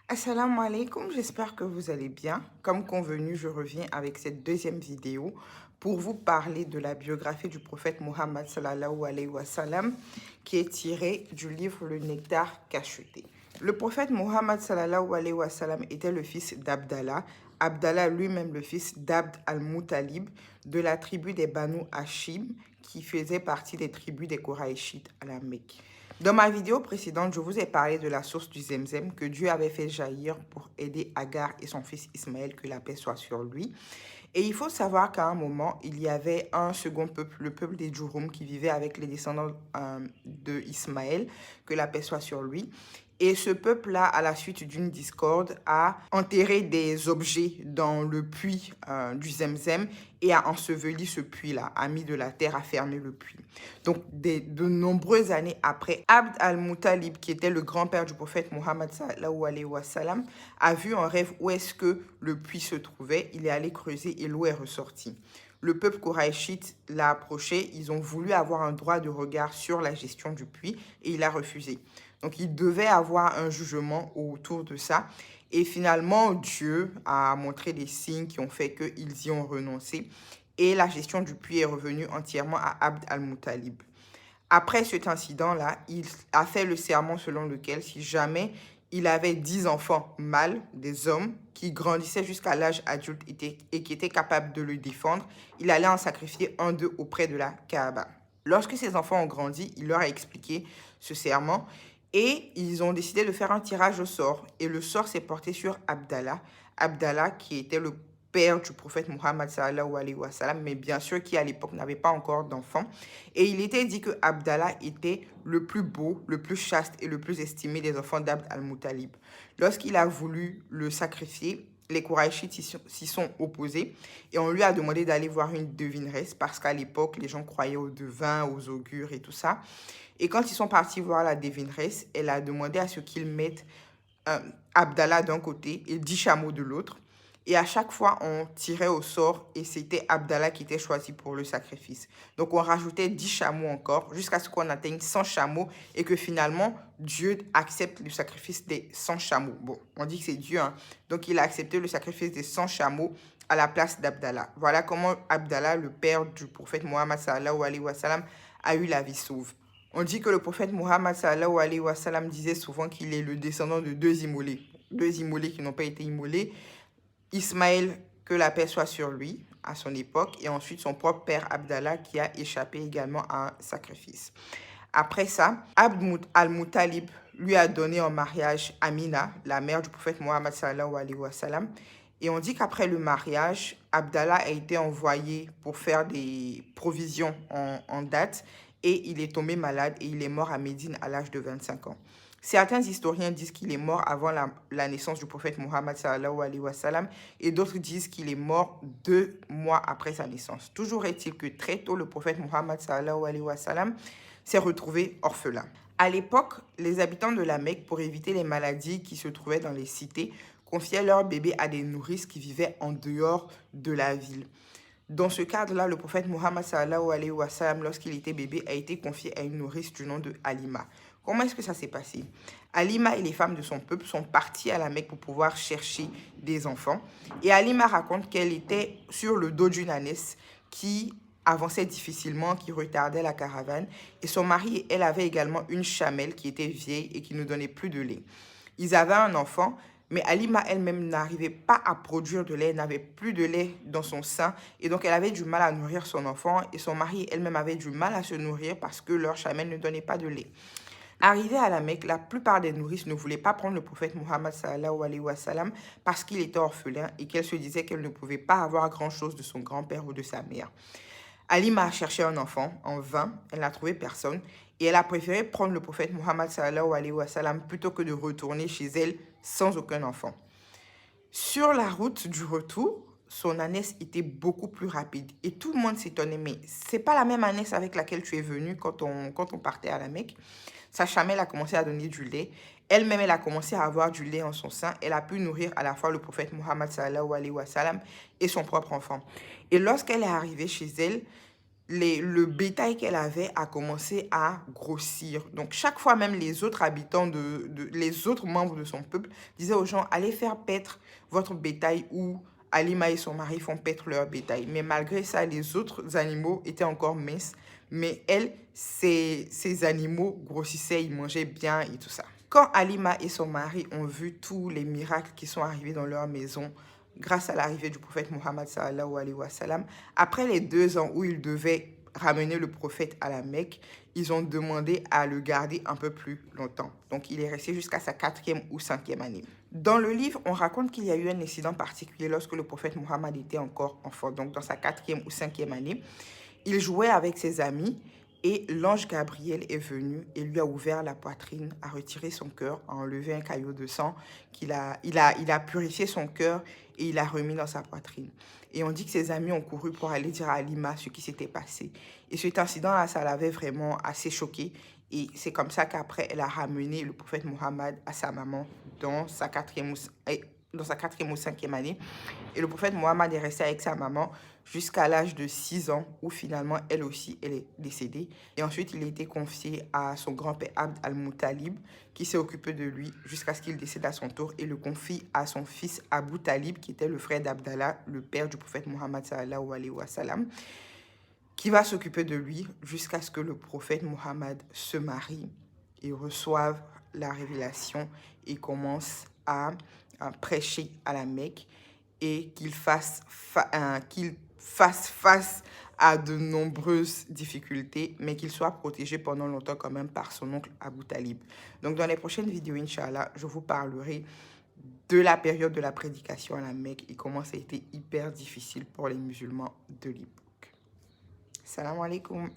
Assalamu alaikum, j'espère que vous allez bien. Comme convenu, je reviens avec cette deuxième vidéo pour vous parler de la biographie du prophète Mohammed sallallahu alayhi wa sallam qui est tirée du livre Le Nectar cacheté. Le prophète Mohammed sallallahu alayhi wa sallam était le fils d'Abdallah. Abdallah lui-même le fils d'Abd al-Muttalib de la tribu des Banu Hashim qui faisait partie des tribus des Koraïchites à la Mecque. Dans ma vidéo précédente, je vous ai parlé de la source du Zemzem que Dieu avait fait jaillir pour aider Agar et son fils Ismaël, que la paix soit sur lui. Et il faut savoir qu'à un moment, il y avait un second peuple, le peuple des Djouroum, qui vivait avec les descendants de Ismaël, que la paix soit sur lui. Et ce peuple-là, à la suite d'une discorde, a enterré des objets dans le puits du Zemzem et a enseveli ce puits-là, a mis de la terre, a fermé le puits. Donc, de nombreuses années après, Abd al-Muttalib, qui était le grand-père du prophète Mohammed sallallahu alayhi wa sallam, a vu en rêve où est-ce que le puits se trouvait. Il est allé creuser et l'eau est ressortie. Le peuple koraïchite l'a approché, ils ont voulu avoir un droit de regard sur la gestion du puits et il a refusé. Donc, il devait avoir un jugement autour de ça. Et finalement, Dieu a montré des signes qui ont fait qu'ils y ont renoncé. Et la gestion du puits est revenue entièrement à Abd al-Muttalib. Après cet incident-là, il a fait le serment selon lequel si jamais il avait 10 enfants mâles, des hommes, qui grandissaient jusqu'à l'âge adulte et qui étaient capables de le défendre, il allait en sacrifier un d'eux auprès de la Kaaba. Lorsque ces enfants ont grandi, il leur a expliqué ce serment et ils ont décidé de faire un tirage au sort. Et le sort s'est porté sur Abdallah. Abdallah, qui était le père du prophète Mohammed sallallahu alayhi wa sallam, mais bien sûr qui à l'époque n'avait pas encore d'enfant. Et il était dit que Abdallah était le plus beau, le plus chaste et le plus estimé des enfants d'Abd al-Muttalib. Lorsqu'il a voulu le sacrifier, les Koraïchites s'y sont opposés et on lui a demandé d'aller voir une devineresse parce qu'à l'époque, les gens croyaient aux devins, aux augures et tout ça. Et quand ils sont partis voir la devineresse, elle a demandé à ce qu'ils mettent Abdallah d'un côté et 10 chameaux de l'autre. Et à chaque fois, on tirait au sort et c'était Abdallah qui était choisi pour le sacrifice. Donc, on rajoutait 10 chameaux encore jusqu'à ce qu'on atteigne 100 chameaux et que finalement, Dieu accepte le sacrifice des 100 chameaux. Bon, on dit que c'est Dieu, hein. Donc, il a accepté le sacrifice des 100 chameaux à la place d'Abdallah. Voilà comment Abdallah, le père du prophète Mohammed sallallahu alayhi wa sallam, a eu la vie sauve. On dit que le prophète Mohammed sallallahu alayhi wa sallam disait souvent qu'il est le descendant de deux immolés qui n'ont pas été immolés. Ismaël, que la paix soit sur lui, à son époque, et ensuite son propre père Abdallah qui a échappé également à un sacrifice. Après ça, Abd al-Muttalib lui a donné en mariage Amina, la mère du prophète Mohammed sallallahu alayhi wa sallam. Et on dit qu'après le mariage, Abdallah a été envoyé pour faire des provisions en date et il est tombé malade et il est mort à Médine à l'âge de 25 ans. Certains historiens disent qu'il est mort avant la naissance du prophète Mohammed sallallahu alayhi wa sallam et d'autres disent qu'il est mort 2 mois après sa naissance. Toujours est-il que très tôt, le prophète Mohammed sallallahu alayhi wa sallam s'est retrouvé orphelin. À l'époque, les habitants de la Mecque, pour éviter les maladies qui se trouvaient dans les cités, confiaient leurs bébés à des nourrices qui vivaient en dehors de la ville. Dans ce cadre-là, le prophète Mohammed sallallahu alayhi wa sallam, lorsqu'il était bébé, a été confié à une nourrice du nom de Halima. Comment est-ce que ça s'est passé? Halima et les femmes de son peuple sont parties à la Mecque pour pouvoir chercher des enfants. Et Halima raconte qu'elle était sur le dos d'une ânesse qui avançait difficilement, qui retardait la caravane. Et son mari et elle avaient également une chamelle qui était vieille et qui ne donnait plus de lait. Ils avaient un enfant, mais Halima elle-même n'arrivait pas à produire de lait, n'avait plus de lait dans son sein. Et donc, elle avait du mal à nourrir son enfant. Et son mari elle-même avait du mal à se nourrir parce que leur chamelle ne donnait pas de lait. Arrivée à la Mecque, la plupart des nourrices ne voulaient pas prendre le prophète Mohammed sallallahu alayhi wa sallam parce qu'il était orphelin et qu'elle se disait qu'elle ne pouvait pas avoir grand-chose de son grand-père ou de sa mère. Halima a cherché un enfant en vain, elle n'a trouvé personne et elle a préféré prendre le prophète Mohammed sallallahu alayhi wa sallam plutôt que de retourner chez elle sans aucun enfant. Sur la route du retour, son ânesse était beaucoup plus rapide et tout le monde s'étonnait. Mais c'est pas la même ânesse avec laquelle tu es venu quand on partait à la Mecque. Sa chamelle a commencé à donner du lait. Elle-même, elle a commencé à avoir du lait en son sein. Elle a pu nourrir à la fois le prophète Mohammed sallallahu alayhi wa sallam et son propre enfant. Et lorsqu'elle est arrivée chez elle, le bétail qu'elle avait a commencé à grossir. Donc, chaque fois, même les autres habitants, les autres membres de son peuple disaient aux gens, allez faire paître votre bétail, ou Halima et son mari font paître leur bétail. Mais malgré ça, les autres animaux étaient encore minces. Mais elle, ces animaux grossissaient, ils mangeaient bien et tout ça. Quand Halima et son mari ont vu tous les miracles qui sont arrivés dans leur maison, grâce à l'arrivée du prophète Mohammed sallallahu alayhi wa sallam, après les 2 ans où ils devaient ramener le prophète à la Mecque, ils ont demandé à le garder un peu plus longtemps. Donc, il est resté jusqu'à sa 4e ou 5e année. Dans le livre, on raconte qu'il y a eu un incident particulier lorsque le prophète Mohammed était encore enfant. Donc, dans sa 4e ou 5e année, il jouait avec ses amis et l'ange Gabriel est venu et lui a ouvert la poitrine, a retiré son cœur, a enlevé un caillot de sang, il a purifié son cœur et il a remis dans sa poitrine. Et on dit que ses amis ont couru pour aller dire à Halima ce qui s'était passé. Et cet incident-là, ça l'avait vraiment assez choquée. Et c'est comme ça qu'après, elle a ramené le prophète Mohammed à sa maman dans sa 4e ou 5e année. Et le prophète Mohammed est resté avec sa maman jusqu'à l'âge de 6 ans, où finalement, elle aussi, elle est décédée. Et ensuite, il a été confié à son grand-père Abd al-Muttalib, qui s'est occupé de lui jusqu'à ce qu'il décède à son tour, et le confie à son fils Abu Talib, qui était le frère d'Abdallah, le père du prophète Mohammed sallallahu alayhi wa sallam, qui va s'occuper de lui jusqu'à ce que le prophète Mohammed se marie et reçoive la révélation et commence à prêcher à la Mecque, et qu'il fasse face à de nombreuses difficultés, mais qu'il soit protégé pendant longtemps quand même par son oncle Abu Talib. Donc dans les prochaines vidéos, Inch'Allah, je vous parlerai de la période de la prédication à la Mecque et comment ça a été hyper difficile pour les musulmans de l'époque. Salam alaikum.